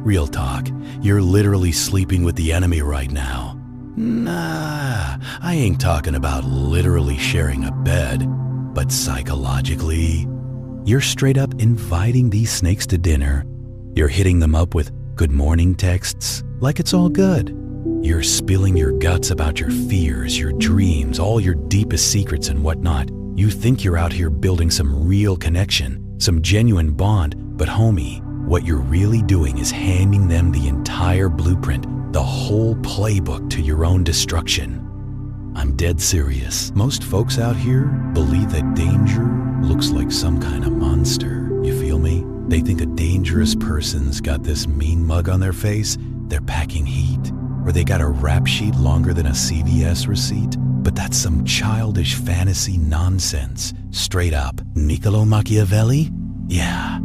Real talk, you're literally sleeping with the enemy right now. Nah, I ain't talking about literally sharing a bed, but psychologically, you're straight up inviting these snakes to dinner. You're hitting them up with good morning texts like it's all good. You're spilling your guts about your fears, your dreams, all your deepest secrets and whatnot. You think you're out here building some real connection, some genuine bond, but homie, what you're really doing is handing them the entire blueprint, the whole playbook to your own destruction. I'm dead serious. Most folks out here believe that danger looks like some kind of monster. You feel me? They think a dangerous person's got this mean mug on their face, they're packing heat, or they got a rap sheet longer than a CVS receipt. But that's some childish fantasy nonsense. Straight up. Niccolò Machiavelli? Yeah,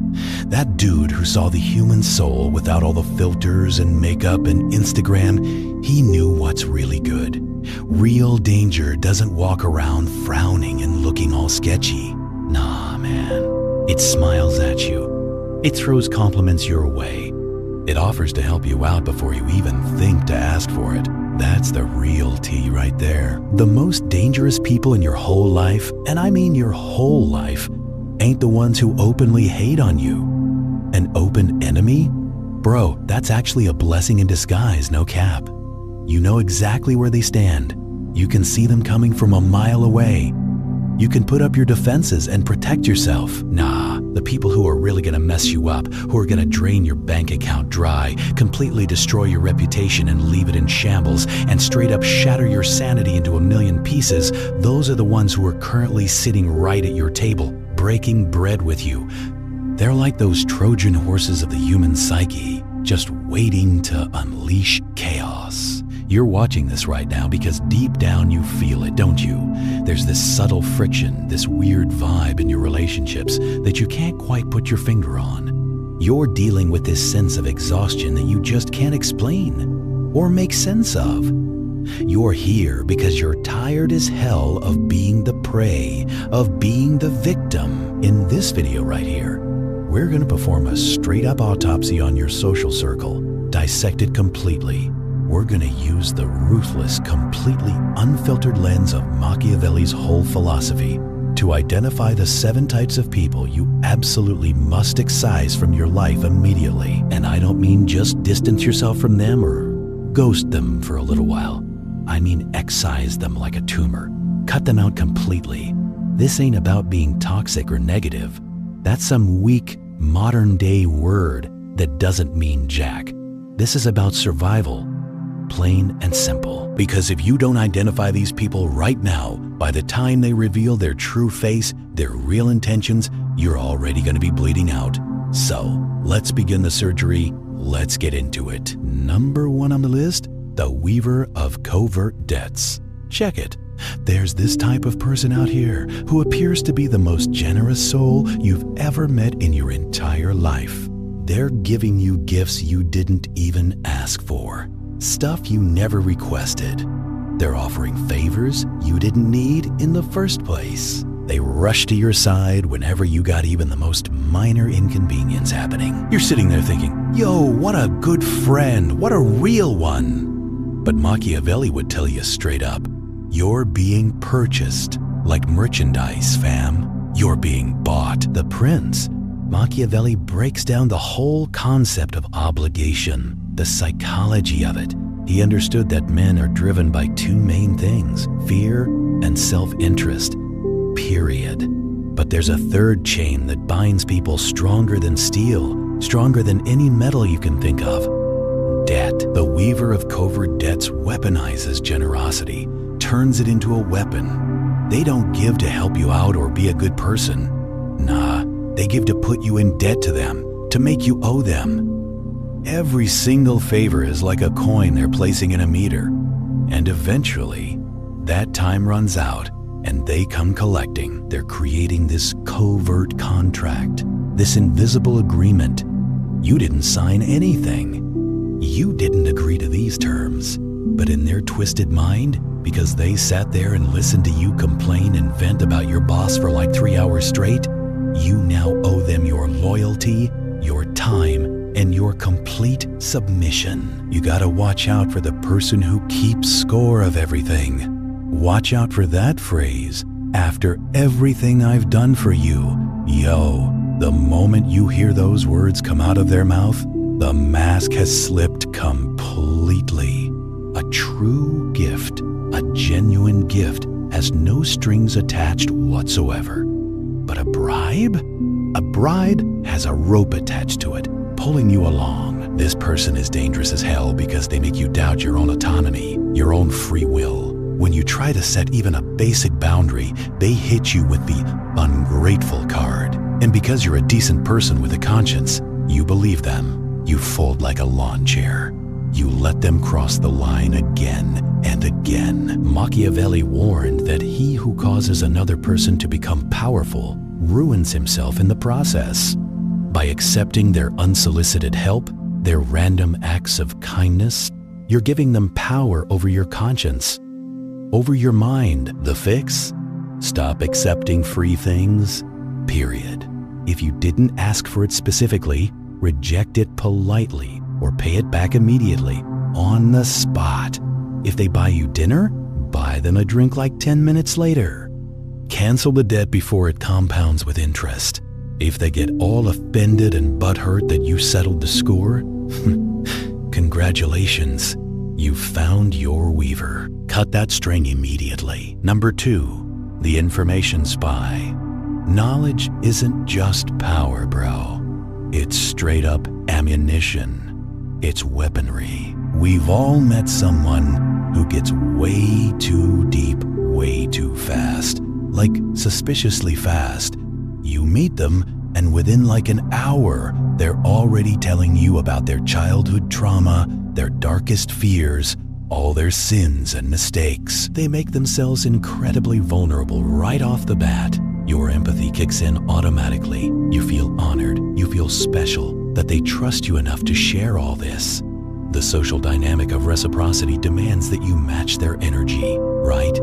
that dude who saw the human soul without all the filters and makeup and Instagram, he knew what's really good. Real danger doesn't walk around frowning and looking all sketchy. Nah, man. It smiles at you. It throws compliments your way. It offers to help you out before you even think to ask for it. That's the real tea right there. The most dangerous people in your whole life, and I mean your whole life, ain't the ones who openly hate on you. An open enemy? Bro, that's actually a blessing in disguise, no cap. You know exactly where they stand. You can see them coming from a mile away. You can put up your defenses and protect yourself. Nah, the people who are really gonna mess you up, who are gonna drain your bank account dry, completely destroy your reputation and leave it in shambles, and straight up shatter your sanity into a million pieces, those are the ones who are currently sitting right at your table, breaking bread with you. They're like those Trojan horses of the human psyche, just waiting to unleash chaos. You're watching this right now because deep down you feel it, don't you? There's this subtle friction, this weird vibe in your relationships that you can't quite put your finger on. You're dealing with this sense of exhaustion that you just can't explain or make sense of. You're here because you're tired as hell of being the prey, of being the victim. In this video right here, we're gonna perform a straight-up autopsy on your social circle, dissect it completely. We're gonna use the ruthless, completely unfiltered lens of Machiavelli's whole philosophy to identify the 7 types of people you absolutely must excise from your life immediately. And I don't mean just distance yourself from them or ghost them for a little while. I mean excise them like a tumor. Cut them out completely. This ain't about being toxic or negative. That's some weak, modern-day word that doesn't mean jack. This is about survival. Plain and simple. Because if you don't identify these people right now, by the time they reveal their true face, their real intentions, you're already going to be bleeding out. So, let's begin the surgery. Let's get into it. Number 1 on the list, the weaver of covert debts. Check it. There's this type of person out here who appears to be the most generous soul you've ever met in your entire life. They're giving you gifts you didn't even ask for. Stuff you never requested. They're offering favors you didn't need in the first place. They rush to your side whenever you got even the most minor inconvenience happening. You're sitting there thinking, yo, what a good friend, what a real one. But Machiavelli would tell you straight up, you're being purchased like merchandise, fam. You're being bought. The Prince, Machiavelli breaks down the whole concept of obligation, the psychology of it. He understood that men are driven by 2 main things, fear and self-interest, period. But there's a third chain that binds people stronger than steel, stronger than any metal you can think of. Debt. The weaver of covert debts weaponizes generosity, turns it into a weapon. They don't give to help you out or be a good person. Nah, they give to put you in debt to them, to make you owe them. Every single favor is like a coin they're placing in a meter. And eventually, that time runs out and they come collecting. They're creating this covert contract, this invisible agreement. You didn't sign anything. You didn't agree to these terms. But in their twisted mind, because they sat there and listened to you complain and vent about your boss for like 3 hours straight, you now owe them your loyalty, your time, and your complete complete submission. You gotta watch out for the person who keeps score of everything. Watch out for that phrase, after everything I've done for you. Yo, the moment you hear those words come out of their mouth, the mask has slipped completely. A true gift, a genuine gift, has no strings attached whatsoever. But a bribe? A bribe has a rope attached to it, pulling you along. This person is dangerous as hell because they make you doubt your own autonomy, your own free will. When you try to set even a basic boundary, they hit you with the ungrateful card. And because you're a decent person with a conscience, you believe them. You fold like a lawn chair. You let them cross the line again and again. Machiavelli warned that he who causes another person to become powerful ruins himself in the process. By accepting their unsolicited help, their random acts of kindness, you're giving them power over your conscience, over your mind. The fix? Stop accepting free things, period. If you didn't ask for it specifically, reject it politely or pay it back immediately, on the spot. If they buy you dinner, buy them a drink like 10 minutes later. Cancel the debt before it compounds with interest. If they get all offended and butthurt that you settled the score, congratulations, you found your weaver. Cut that string immediately. Number 2, the information spy. Knowledge isn't just power, bro. It's straight up ammunition. It's weaponry. We've all met someone who gets way too deep, way too fast. Like suspiciously fast. You meet them, and within like an hour, they're already telling you about their childhood trauma, their darkest fears, all their sins and mistakes. They make themselves incredibly vulnerable right off the bat. Your empathy kicks in automatically. You feel honored, you feel special, that they trust you enough to share all this. The social dynamic of reciprocity demands that you match their energy, right?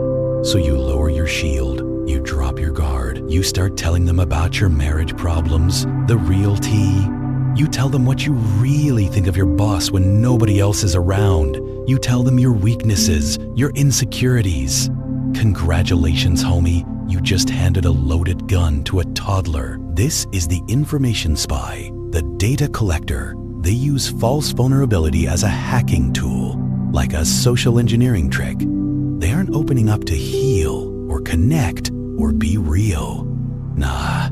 So you lower your shield, you drop your guard, you start telling them about your marriage problems, the real tea. You tell them what you really think of your boss when nobody else is around. You tell them your weaknesses, your insecurities. Congratulations, homie. You just handed a loaded gun to a toddler. This is the information spy, the data collector. They use false vulnerability as a hacking tool, like a social engineering trick. They aren't opening up to heal or connect or be real. Nah,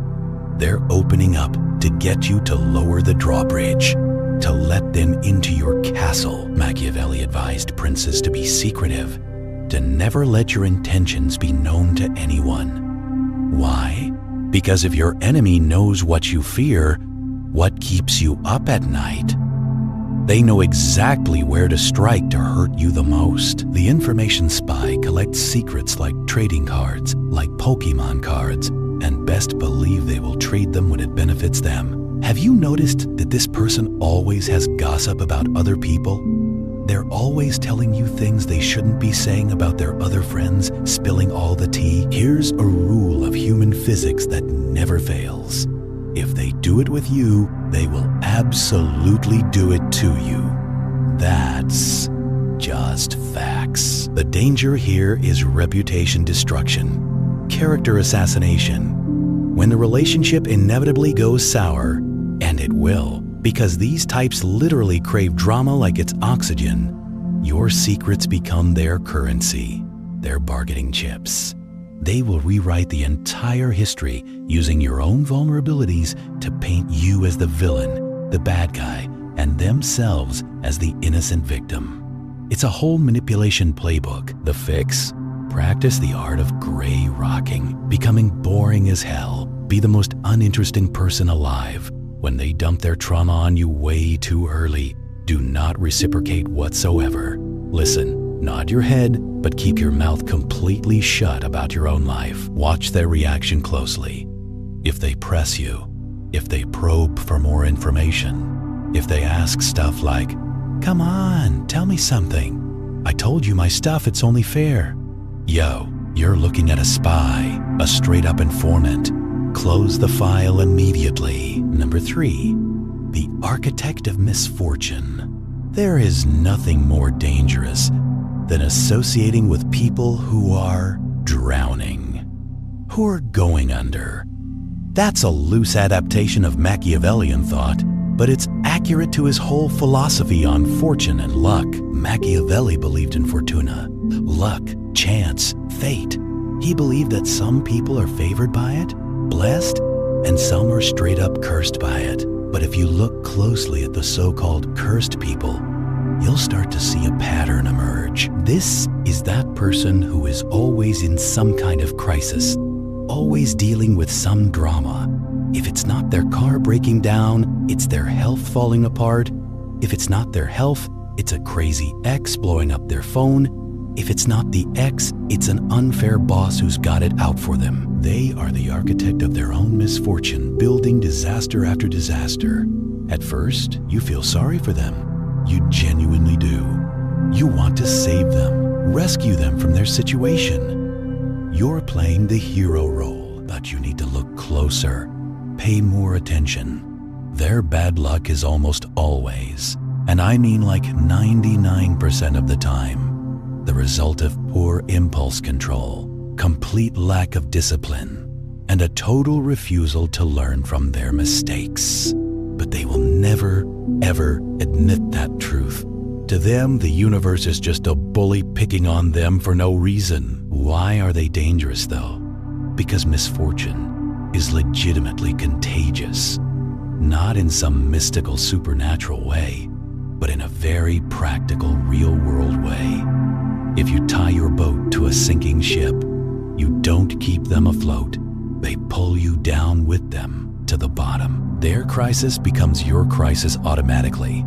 they're opening up to get you to lower the drawbridge, to let them into your castle. Machiavelli advised princes to be secretive, to never let your intentions be known to anyone. Why? Because if your enemy knows what you fear, what keeps you up at night, they know exactly where to strike to hurt you the most. The information spy collects secrets like trading cards, like Pokemon cards, and best believe they will trade them when it benefits them. Have you noticed that this person always has gossip about other people? They're always telling you things they shouldn't be saying about their other friends, spilling all the tea. Here's a rule of human physics that never fails. If they do it with you, they will absolutely do it to you. That's just facts. The danger here is reputation destruction, character assassination. When the relationship inevitably goes sour, and it will, because these types literally crave drama like it's oxygen, your secrets become their currency, their bargaining chips. They will rewrite the entire history using your own vulnerabilities to paint you as the villain, the bad guy, and themselves as the innocent victim. It's a whole manipulation playbook. The fix? Practice the art of gray rocking, becoming boring as hell. Be the most uninteresting person alive. When they dump their trauma on you way too early, do not reciprocate whatsoever. Listen, nod your head, but keep your mouth completely shut about your own life. Watch their reaction closely. If they press you, if they probe for more information, if they ask stuff like, "Come on, tell me something. I told you my stuff, it's only fair." Yo, you're looking at a spy, a straight-up informant. Close the file immediately. Number 3, the architect of misfortune. There is nothing more dangerous than associating with people who are drowning, who are going under. That's a loose adaptation of Machiavellian thought, but it's accurate to his whole philosophy on fortune and luck. Machiavelli believed in fortuna, luck, chance, fate. He believed that some people are favored by it, blessed, and some are straight up cursed by it. But if you look closely at the so-called cursed people, you'll start to see a pattern emerge. This is that person who is always in some kind of crisis, always dealing with some drama. If it's not their car breaking down, it's their health falling apart. If it's not their health, it's a crazy ex blowing up their phone. If it's not the ex, it's an unfair boss who's got it out for them. They are the architect of their own misfortune, building disaster after disaster. At first, you feel sorry for them. You genuinely do. You want to save them, rescue them from their situation. You're playing the hero role, but you need to look closer, pay more attention. Their bad luck is almost always, and I mean like 99% of the time, the result of poor impulse control, complete lack of discipline, and a total refusal to learn from their mistakes. But they will never, ever admit that truth. To them, the universe is just a bully picking on them for no reason. Why are they dangerous, though? Because misfortune is legitimately contagious. Not in some mystical supernatural way, but in a very practical, real-world way. If you tie your boat to a sinking ship, you don't keep them afloat. They pull you down with them to the bottom. Their crisis becomes your crisis automatically.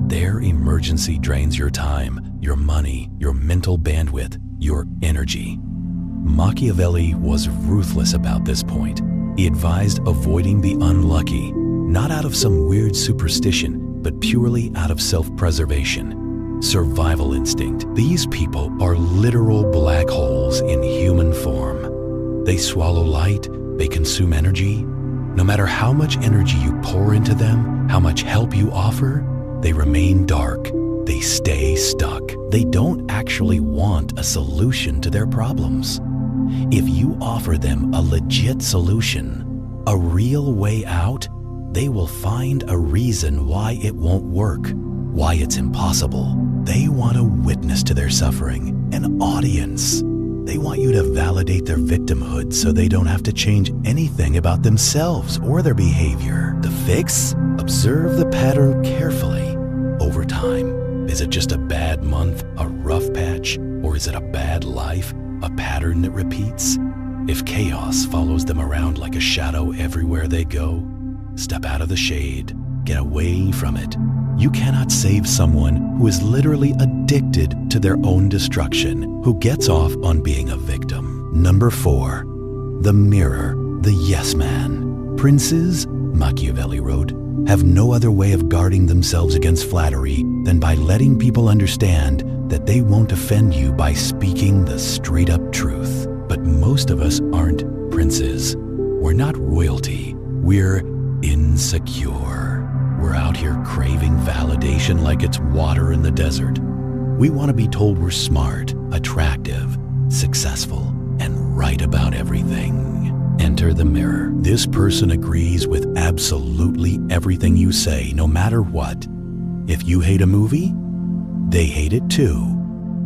Their emergency drains your time, your money, your mental bandwidth, your energy. Machiavelli was ruthless about this point. He advised avoiding the unlucky, not out of some weird superstition, but purely out of self-preservation. Survival instinct. These people are literal black holes in human form. They swallow light, they consume energy. No matter how much energy you pour into them, how much help you offer, they remain dark. They stay stuck. They don't actually want a solution to their problems. If you offer them a legit solution, a real way out, they will find a reason why it won't work, why it's impossible. They want a witness to their suffering, an audience. They want you to validate their victimhood so they don't have to change anything about themselves or their behavior. The fix? Observe the pattern carefully. Over time, is it just a bad month, a rough patch, or is it a bad life, a pattern that repeats? If chaos follows them around like a shadow everywhere they go, step out of the shade, get away from it. You cannot save someone who is literally addicted to their own destruction, who gets off on being a victim. Number 4, the mirror, the yes man. Princes, Machiavelli wrote, have no other way of guarding themselves against flattery than by letting people understand that they won't offend you by speaking the straight-up truth. But most of us aren't princes. We're not royalty. We're insecure. We're out here craving validation like it's water in the desert. We want to be told we're smart, attractive, successful, and right about everything. Enter the mirror. This person agrees with absolutely everything you say, no matter what. If you hate a movie, they hate it too,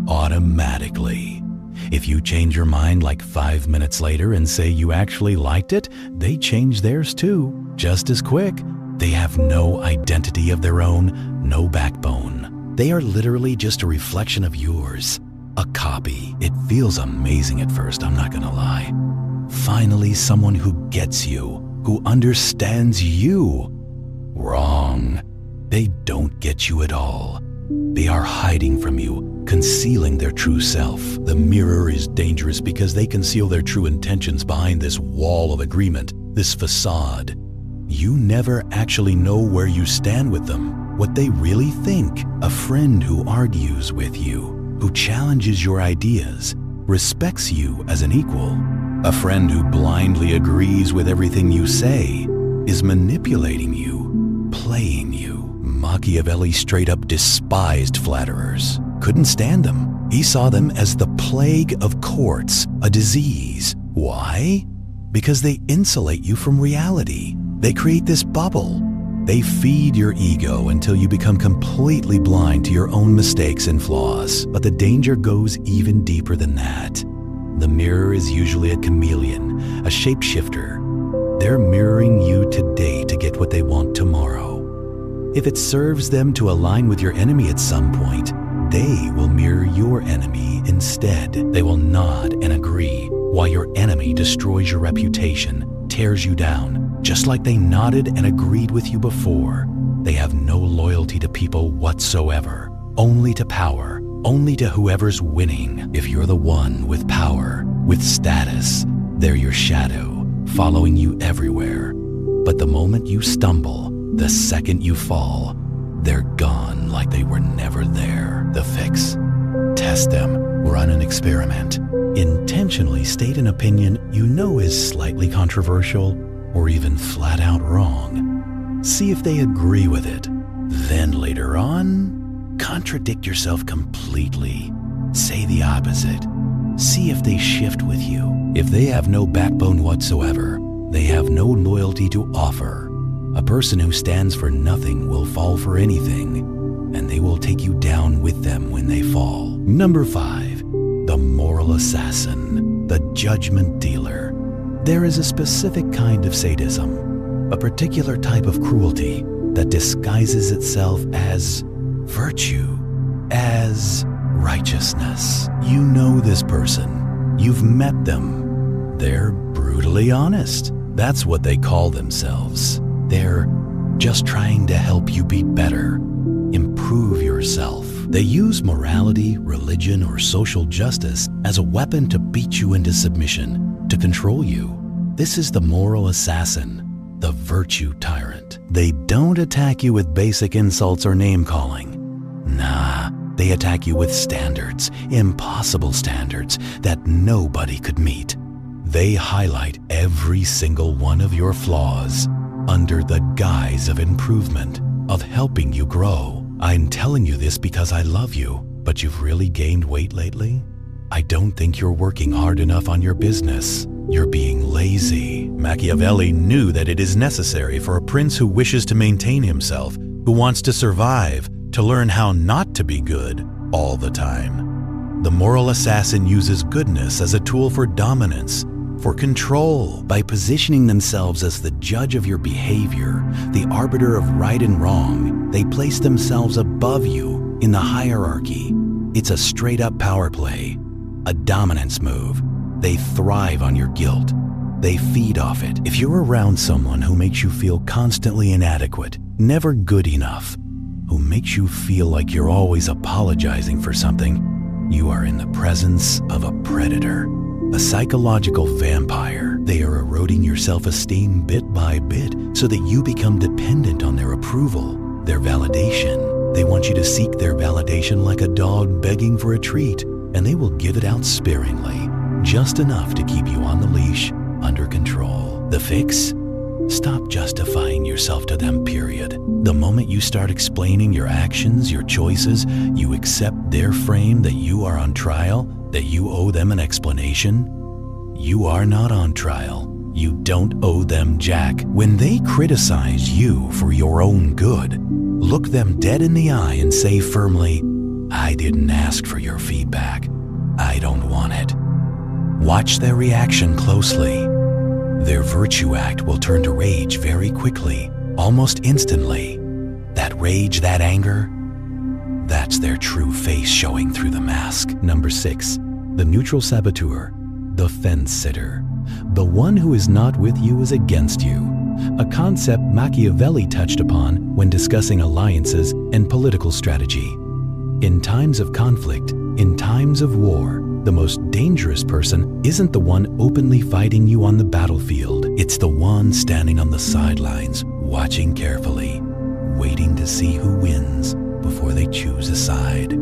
automatically. If you change your mind like 5 minutes later and say you actually liked it, they change theirs too, just as quick. They have no identity of their own, no backbone. They are literally just a reflection of yours, a copy. It feels amazing at first, I'm not gonna lie. Finally, someone who gets you, who understands you. Wrong. They don't get you at all. They are hiding from you, concealing their true self. The mirror is dangerous because they conceal their true intentions behind this wall of agreement, this facade. You never actually know where you stand with them, what they really think. A friend who argues with you, who challenges your ideas, respects you as an equal. A friend who blindly agrees with everything you say is manipulating you, playing you. Machiavelli straight up despised flatterers, couldn't stand them. He saw them as the plague of courts, a disease. Why? Because they insulate you from reality. They create this bubble. They feed your ego until you become completely blind to your own mistakes and flaws. But the danger goes even deeper than that. The mirror is usually a chameleon, a shapeshifter. They're mirroring you today to get what they want tomorrow. If it serves them to align with your enemy at some point, they will mirror your enemy instead. They will nod and agree while your enemy destroys your reputation, tears you down, just like they nodded and agreed with you before. They have no loyalty to people whatsoever, only to power, only to whoever's winning. If you're the one with power, with status, they're your shadow, following you everywhere. But the moment you stumble, the second you fall, they're gone like they were never there. The fix: test them, run an experiment. Intentionally state an opinion you know is slightly controversial or even flat out wrong. See if they agree with it. Then later on, contradict yourself completely. Say the opposite. See if they shift with you. If they have no backbone whatsoever, they have no loyalty to offer. A person who stands for nothing will fall for anything, and they will take you down with them when they fall. Number 5, the moral assassin, the judgment dealer. There is a specific kind of sadism, a particular type of cruelty that disguises itself as virtue, as righteousness. You know this person. You've met them. They're brutally honest. That's what they call themselves. They're just trying to help you be better, improve yourself. They use morality, religion, or social justice as a weapon to beat you into submission, to control you. This is the moral assassin, the virtue tyrant. They don't attack you with basic insults or name-calling. Nah, they attack you with standards, impossible standards that nobody could meet. They highlight every single one of your flaws under the guise of improvement, of helping you grow. I'm telling you this because I love you, but you've really gained weight lately? I don't think you're working hard enough on your business. You're being lazy. Machiavelli knew that it is necessary for a prince who wishes to maintain himself, who wants to survive, to learn how not to be good all the time. The moral assassin uses goodness as a tool for dominance, for control. By positioning themselves as the judge of your behavior, the arbiter of right and wrong, they place themselves above you in the hierarchy. It's a straight-up power play, a dominance move. They thrive on your guilt. They feed off it. If you're around someone who makes you feel constantly inadequate, never good enough, who makes you feel like you're always apologizing for something, you are in the presence of a predator. A psychological vampire. They are eroding your self-esteem bit by bit so that you become dependent on their approval, their validation. They want you to seek their validation like a dog begging for a treat, and they will give it out sparingly, just enough to keep you on the leash, under control. The fix? Stop justifying yourself to them, period. The moment you start explaining your actions, your choices, you accept their frame that you are on trial, that you owe them an explanation. You are not on trial. You don't owe them jack. When they criticize you for your own good, look them dead in the eye and say firmly, I didn't ask for your feedback. I don't want it. Watch their reaction closely. Their virtue act will turn to rage very quickly, almost instantly. That rage, that anger, that's their true face showing through the mask. Number 6, the neutral saboteur, the fence sitter. The one who is not with you is against you. A concept Machiavelli touched upon when discussing alliances and political strategy. In times of conflict, in times of war, the most dangerous person isn't the one openly fighting you on the battlefield. It's the one standing on the sidelines, watching carefully, waiting to see who wins before they choose a side.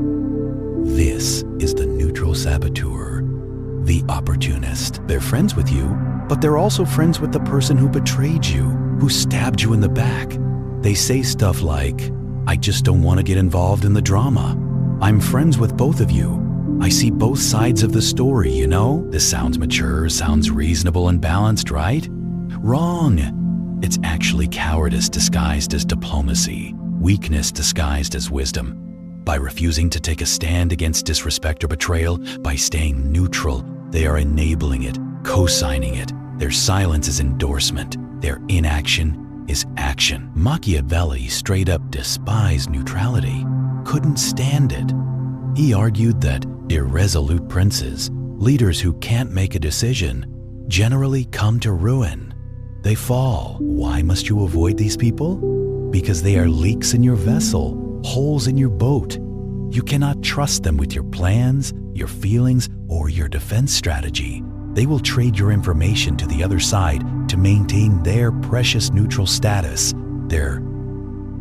This is the neutral saboteur, the opportunist. They're friends with you, but they're also friends with the person who betrayed you, who stabbed you in the back. They say stuff like, "I just don't want to get involved in the drama. I'm friends with both of you. I see both sides of the story, you know? This sounds mature, sounds reasonable and balanced, right?" Wrong. It's actually cowardice disguised as diplomacy, weakness disguised as wisdom. By refusing to take a stand against disrespect or betrayal, by staying neutral, they are enabling it, co-signing it. Their silence is endorsement. Their inaction is action. Machiavelli straight up despised neutrality, couldn't stand it. He argued that irresolute princes, leaders who can't make a decision, generally come to ruin. They fall. Why must you avoid these people? Because they are leaks in your vessel, holes in your boat. You cannot trust them with your plans, your feelings, or your defense strategy. They will trade your information to the other side to maintain their precious neutral status, their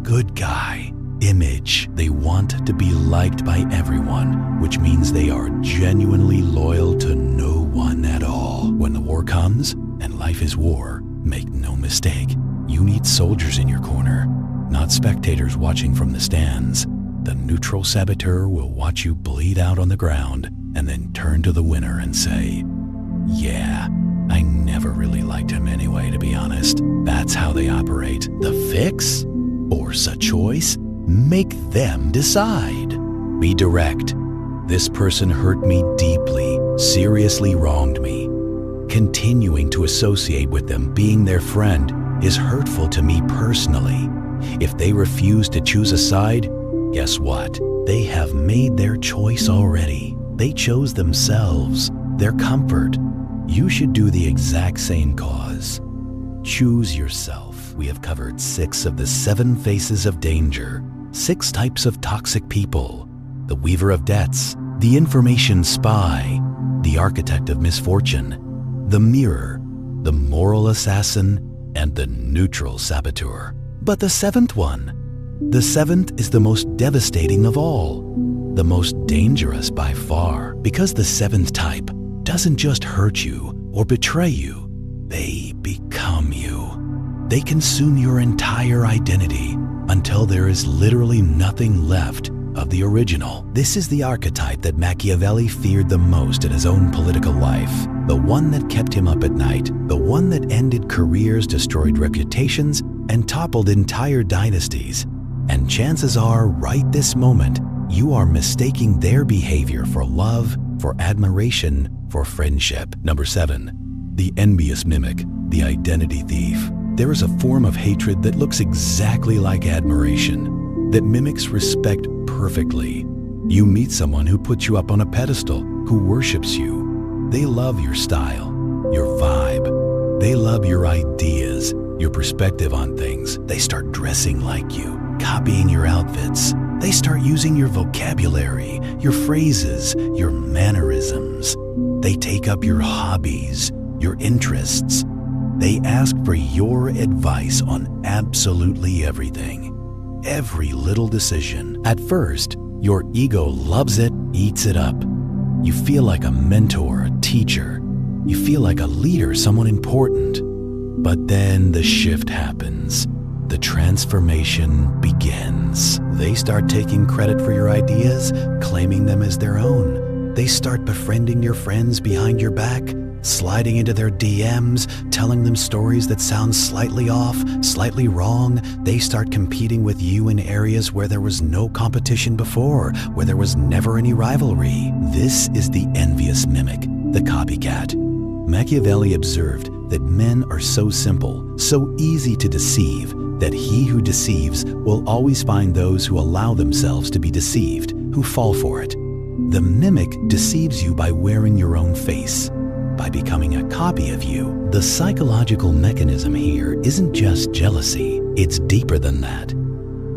good guy image. They want to be liked by everyone, which means they are genuinely loyal to no one at all. When the war comes, and life is war, make no mistake, you need soldiers in your corner, not spectators watching from the stands. The neutral saboteur will watch you bleed out on the ground and then turn to the winner and say, "Yeah, I never really liked him anyway, to be honest." That's how they operate. The fix? Force a choice? Make them decide. Be direct. This person hurt me deeply, seriously wronged me. Continuing to associate with them, being their friend, is hurtful to me personally. If they refuse to choose a side, guess what? They have made their choice already. They chose themselves, their comfort. You should do the exact same cause. Choose yourself. We have covered 6 of the 7 faces of danger, 6 types of toxic people: the weaver of debts, the information spy, the architect of misfortune, the mirror, the moral assassin, and the neutral saboteur. But the 7th one, the 7th is the most devastating of all, the most dangerous by far, because the 7th type doesn't just hurt you or betray you, they become you. They consume your entire identity until there is literally nothing left of the original. This is the archetype that Machiavelli feared the most in his own political life, the one that kept him up at night, the one that ended careers, destroyed reputations, and toppled entire dynasties. And chances are, right this moment, you are mistaking their behavior for love, for admiration, for friendship. Number 7, the envious mimic, the identity thief. There is a form of hatred that looks exactly like admiration, that mimics respect perfectly. You meet someone who puts you up on a pedestal, who worships you. They love your style, your vibe. They love your ideas, your perspective on things. They start dressing like you, copying your outfits. They start using your vocabulary, your phrases, your mannerisms. They take up your hobbies, your interests. They ask for your advice on absolutely everything, every little decision. At first, your ego loves it, eats it up. You feel like a mentor, a teacher. You feel like a leader, someone important. But then the shift happens. The transformation begins. They start taking credit for your ideas, claiming them as their own. They start befriending your friends behind your back, sliding into their DMs, telling them stories that sound slightly off, slightly wrong. They start competing with you in areas where there was no competition before, where there was never any rivalry. This is the envious mimic, the copycat. Machiavelli observed that men are so simple, so easy to deceive, that he who deceives will always find those who allow themselves to be deceived, who fall for it. The mimic deceives you by wearing your own face, by becoming a copy of you. The psychological mechanism here isn't just jealousy, it's deeper than that.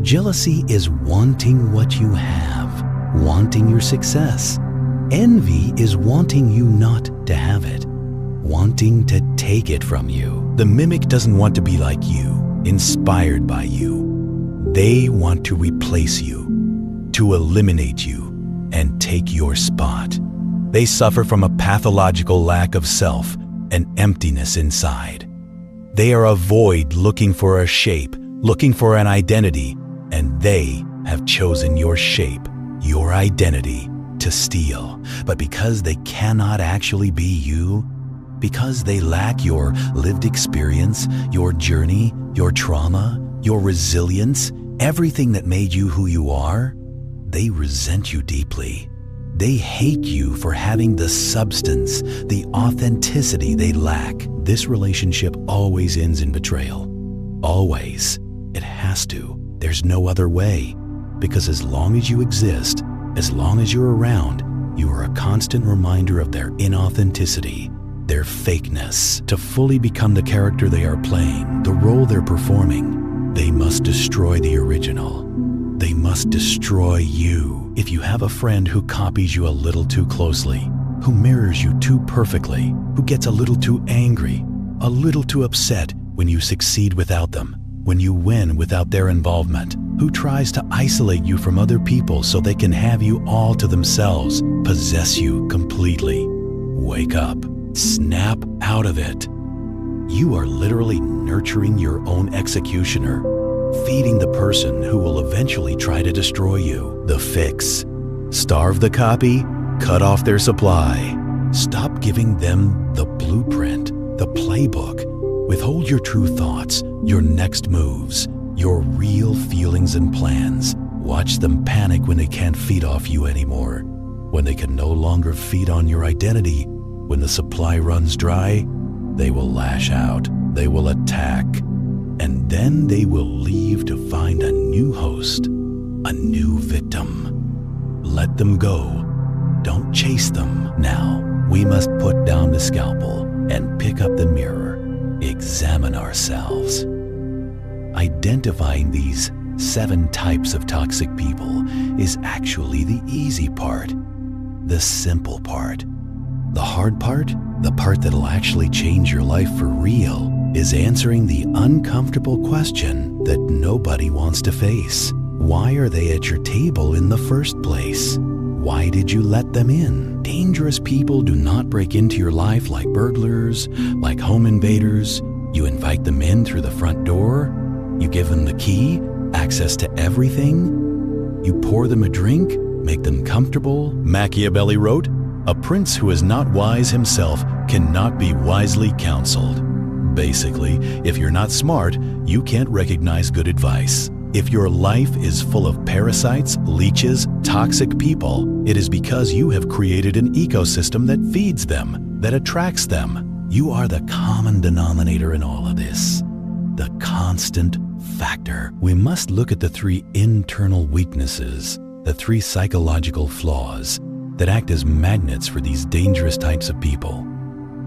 Jealousy is wanting what you have, wanting your success. Envy is wanting you not to have it, wanting to take it from you. The mimic doesn't want to be like you, inspired by you. They want to replace you, to eliminate you, and take your spot. They suffer from a pathological lack of self, an emptiness inside. They are a void looking for a shape, looking for an identity, and they have chosen your shape, your identity, to steal. But because they cannot actually be you, because they lack your lived experience, your journey, your trauma, your resilience, everything that made you who you are, they resent you deeply. They hate you for having the substance, the authenticity they lack. This relationship always ends in betrayal. Always. It has to. There's no other way. Because as long as you exist, as long as you're around, you are a constant reminder of their inauthenticity, their fakeness. To fully become the character they are playing, the role they're performing, they must destroy the original. They must destroy you. If you have a friend who copies you a little too closely, who mirrors you too perfectly, who gets a little too angry, a little too upset when you succeed without them, when you win without their involvement, who tries to isolate you from other people so they can have you all to themselves, possess you completely, wake up. Snap out of it. You are literally nurturing your own executioner, feeding the person who will eventually try to destroy you. The fix: starve the copy, cut off their supply. Stop giving them the blueprint, the playbook. Withhold your true thoughts, your next moves, your real feelings and plans. Watch them panic when they can't feed off you anymore, when they can no longer feed on your identity. When the supply runs dry, they will lash out, they will attack, and then they will leave to find a new host, a new victim. Let them go. Don't chase them. Now, we must put down the scalpel and pick up the mirror. Examine ourselves. Identifying these 7 types of toxic people is actually the easy part, the simple part. The hard part, the part that'll actually change your life for real, is answering the uncomfortable question that nobody wants to face. Why are they at your table in the first place? Why did you let them in? Dangerous people do not break into your life like burglars, like home invaders. You invite them in through the front door. You give them the key, access to everything. You pour them a drink, make them comfortable. Machiavelli wrote, "A prince who is not wise himself cannot be wisely counseled." Basically, if you're not smart, you can't recognize good advice. If your life is full of parasites, leeches, toxic people, it is because you have created an ecosystem that feeds them, that attracts them. You are the common denominator in all of this, the constant factor. We must look at the 3 internal weaknesses, the 3 psychological flaws that act as magnets for these dangerous types of people.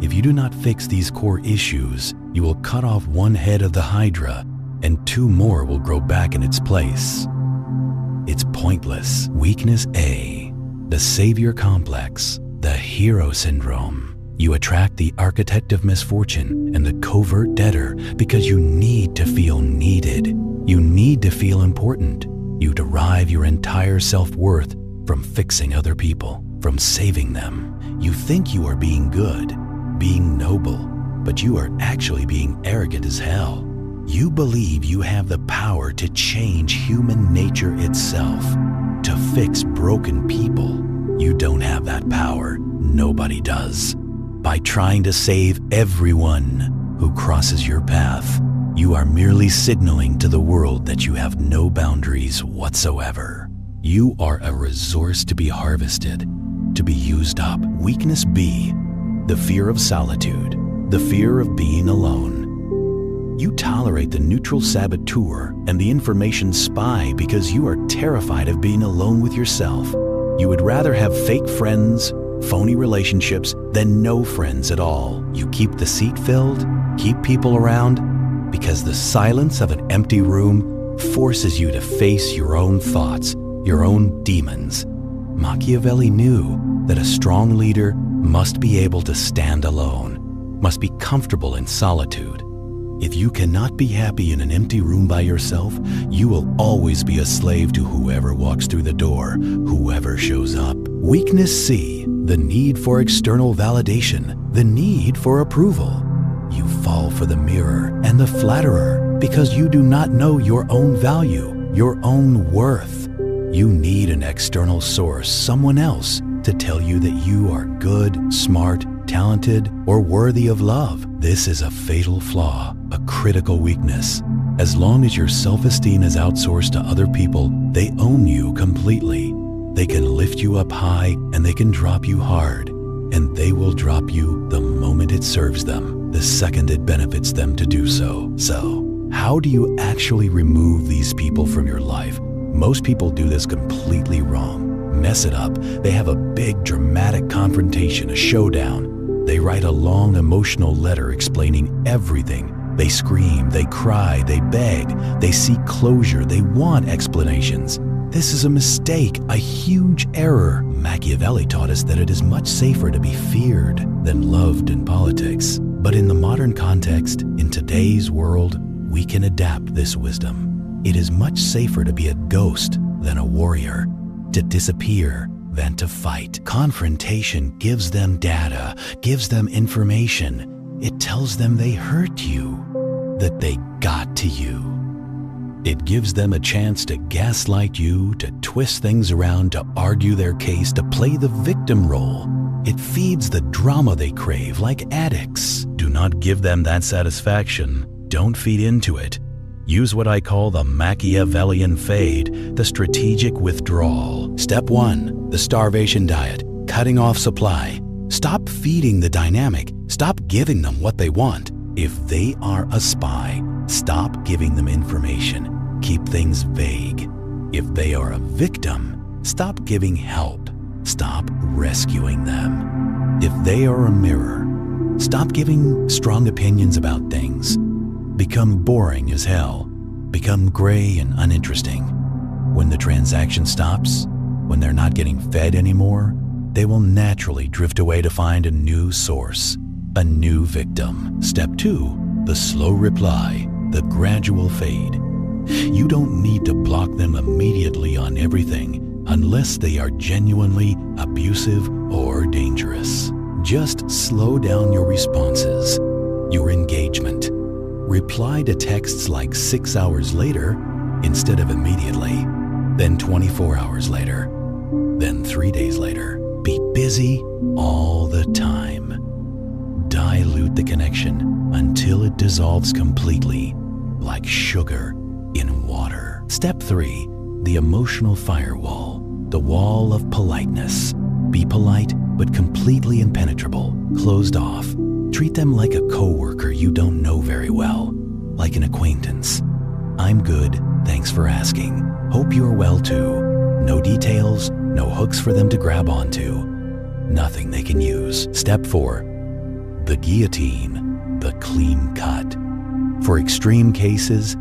If you do not fix these core issues, you will cut off one head of the Hydra and 2 more will grow back in its place. It's pointless. Weakness A, the savior complex, the hero syndrome. You attract the architect of misfortune and the covert debtor because you need to feel needed. You need to feel important. You derive your entire self-worth from fixing other people, from saving them. You think you are being good, being noble, but you are actually being arrogant as hell. You believe you have the power to change human nature itself, to fix broken people. You don't have that power. Nobody does. By trying to save everyone who crosses your path, you are merely signaling to the world that you have no boundaries whatsoever. You are a resource to be harvested, to be used up. Weakness B, the fear of solitude, the fear of being alone. You tolerate the neutral saboteur and the information spy because you are terrified of being alone with yourself. You would rather have fake friends, phony relationships, than no friends at all. You keep the seat filled, keep people around, because the silence of an empty room forces you to face your own thoughts, your own demons. Machiavelli knew that a strong leader must be able to stand alone, must be comfortable in solitude. If you cannot be happy in an empty room by yourself, you will always be a slave to whoever walks through the door, whoever shows up. Weakness C, the need for external validation, the need for approval. You fall for the mirror and the flatterer because you do not know your own value, your own worth. You need an external source, someone else, to tell you that you are good, smart, talented, or worthy of love. This is a fatal flaw, a critical weakness. As long as your self-esteem is outsourced to other people, they own you completely. They can lift you up high and they can drop you hard. And they will drop you the moment it serves them, the second it benefits them to do so. So, how do you actually remove these people from your life? Most people do this completely wrong. Mess it up. They have a big dramatic confrontation, a showdown. They write a long emotional letter explaining everything. They scream, they cry, they beg, they seek closure, they want explanations. This is a mistake, a huge error. Machiavelli taught us that it is much safer to be feared than loved in politics. But in the modern context, in today's world, we can adapt this wisdom. It is much safer to be a ghost than a warrior, to disappear than to fight. Confrontation gives them data, gives them information. It tells them they hurt you, that they got to you. It gives them a chance to gaslight you, to twist things around, to argue their case, to play the victim role. It feeds the drama they crave like addicts. Do not give them that satisfaction. Don't feed into it. Use what I call the Machiavellian fade, the strategic withdrawal. Step 1, the starvation diet, cutting off supply. Stop feeding the dynamic. Stop giving them what they want. If they are a spy, stop giving them information. Keep things vague. If they are a victim, stop giving help. Stop rescuing them. If they are a mirror, stop giving strong opinions about things. Become boring as hell. Become gray and uninteresting. When the transaction stops, when they're not getting fed anymore, they will naturally drift away to find a new source, a new victim. Step 2, the slow reply, the gradual fade. You don't need to block them immediately on everything unless they are genuinely abusive or dangerous. Just slow down your responses, your engagement. Reply to texts like 6 hours later instead of immediately, then 24 hours later, then 3 days later. Be busy all the time. Dilute the connection until it dissolves completely, like sugar in water. Step 3, the emotional firewall, the wall of politeness. Be polite, but completely impenetrable, closed off. Treat them like a coworker you don't know very well, like an acquaintance. I'm good, thanks for asking. Hope you're well too. No details, no hooks for them to grab onto. Nothing they can use. Step 4, the guillotine, the clean cut. For extreme cases,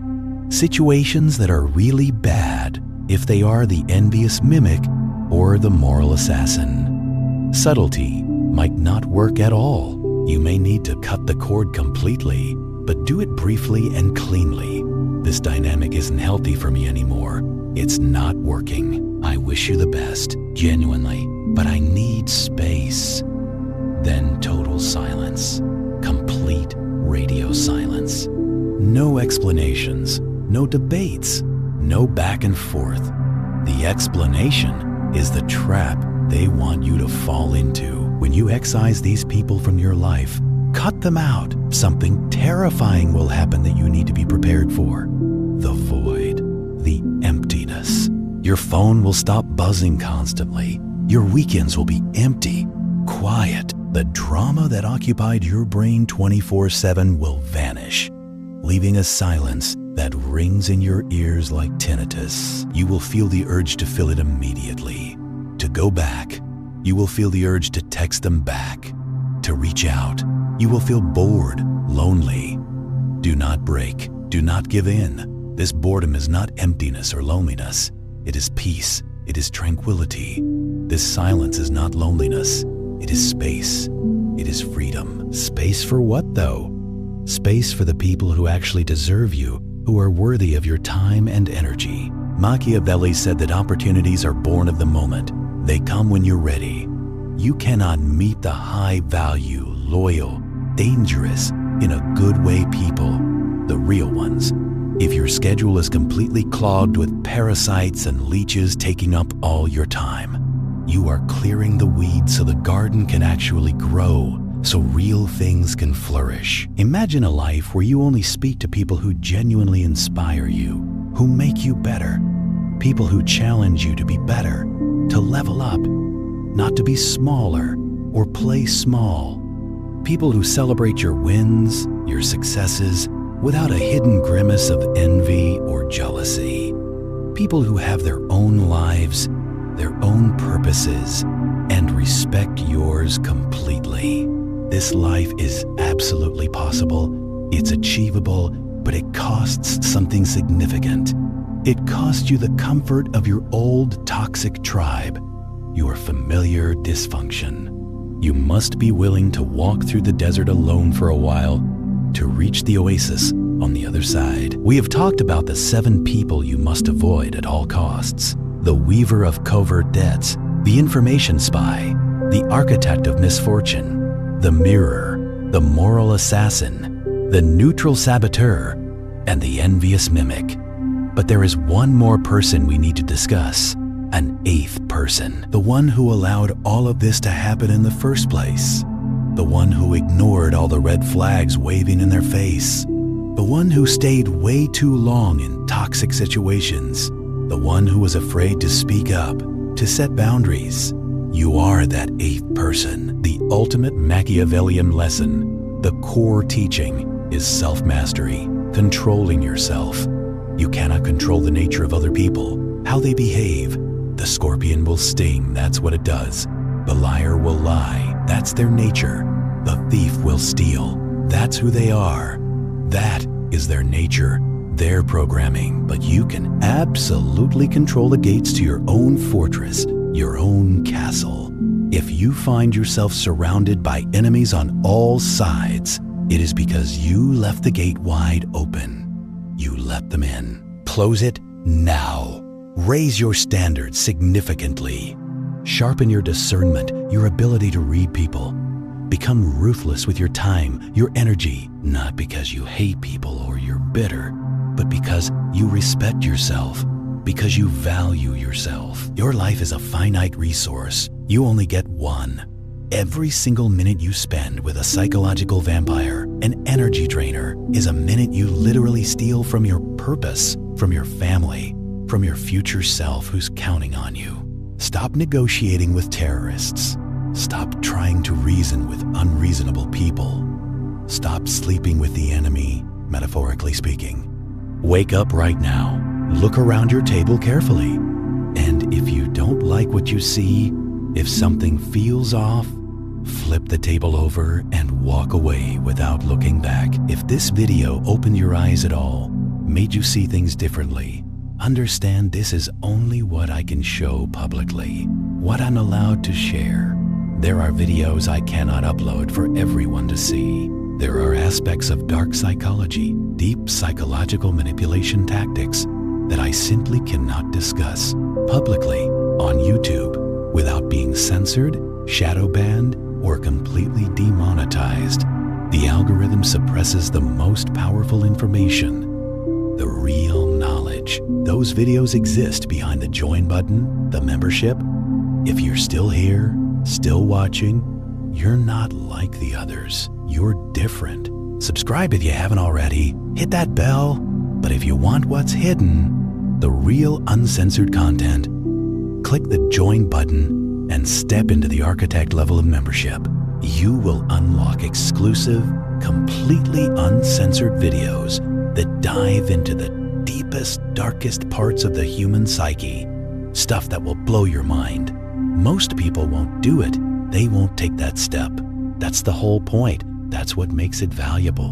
situations that are really bad, if they are the envious mimic or the moral assassin. Subtlety might not work at all. You may need to cut the cord completely, but do it briefly and cleanly. This dynamic isn't healthy for me anymore. It's not working. I wish you the best, genuinely, but I need space. Then total silence, complete radio silence. No explanations, no debates, no back and forth. The explanation is the trap they want you to fall into. When you excise these people from your life, cut them out. Something terrifying will happen that you need to be prepared for. The void, the emptiness. Your phone will stop buzzing constantly. Your weekends will be empty, quiet. The drama that occupied your brain 24/7 will vanish, leaving a silence that rings in your ears like tinnitus. You will feel the urge to fill it immediately, to go back. You will feel the urge to text them back, to reach out. You will feel bored, lonely. Do not break. Do not give in. This boredom is not emptiness or loneliness. It is peace. It is tranquility. This silence is not loneliness. It is space. It is freedom. Space for what, though? Space for the people who actually deserve you, who are worthy of your time and energy. Machiavelli said that opportunities are born of the moment. They come when you're ready. You cannot meet the high-value, loyal, dangerous, in a good way people, the real ones, If your schedule is completely clogged with parasites and leeches taking up all your time, you are clearing the weeds so the garden can actually grow, so real things can flourish. Imagine a life where you only speak to people who genuinely inspire you, who make you better, people who challenge you to be better, to level up, not to be smaller or play small. People who celebrate your wins, your successes, without a hidden grimace of envy or jealousy. People who have their own lives, their own purposes, and respect yours completely. This life is absolutely possible, it's achievable, but it costs something significant. It costs you the comfort of your old toxic tribe, your familiar dysfunction. You must be willing to walk through the desert alone for a while to reach the oasis on the other side. We have talked about the 7 people you must avoid at all costs: the weaver of covert debts, the information spy, the architect of misfortune, the mirror, the moral assassin, the neutral saboteur, and the envious mimic. But there is one more person we need to discuss, an 8th person, the one who allowed all of this to happen in the first place, the one who ignored all the red flags waving in their face, the one who stayed way too long in toxic situations, the one who was afraid to speak up, to set boundaries. You are that 8th person. The ultimate Machiavellian lesson, the core teaching, is self-mastery, controlling yourself. You cannot control the nature of other people, how they behave. The scorpion will sting, that's what it does. The liar will lie, that's their nature. The thief will steal, that's who they are. That is their nature, their programming. But you can absolutely control the gates to your own fortress, your own castle. If you find yourself surrounded by enemies on all sides, it is because you left the gate wide open. You let them in. Close it now. Raise your standards significantly. Sharpen your discernment, your ability to read people. Become ruthless with your time, your energy, not because you hate people or you're bitter, but because you respect yourself, because you value yourself. Your life is a finite resource. You only get one. Every single minute you spend with a psychological vampire, an energy drainer, is a minute you literally steal from your purpose, from your family, from your future self who's counting on you. Stop negotiating with terrorists. Stop trying to reason with unreasonable people. Stop sleeping with the enemy, metaphorically speaking. Wake up right now. Look around your table carefully. And if you don't like what you see, if something feels off, flip the table over and walk away without looking back. If this video opened your eyes at all, made you see things differently, understand this is only what I can show publicly, what I'm allowed to share. There are videos I cannot upload for everyone to see. There are aspects of dark psychology, deep psychological manipulation tactics that I simply cannot discuss publicly on YouTube without being censored, shadow banned, or completely demonetized. The algorithm suppresses the most powerful information, the real knowledge. Those videos exist behind the join button, the membership. If you're still here, still watching, you're not like the others. You're different. Subscribe if you haven't already. Hit that bell. But if you want what's hidden, the real uncensored content, click the join button and step into the architect level of membership. You will unlock exclusive, completely uncensored videos that dive into the deepest, darkest parts of the human psyche. Stuff that will blow your mind. Most people won't do it. They won't take that step. That's the whole point. That's what makes it valuable.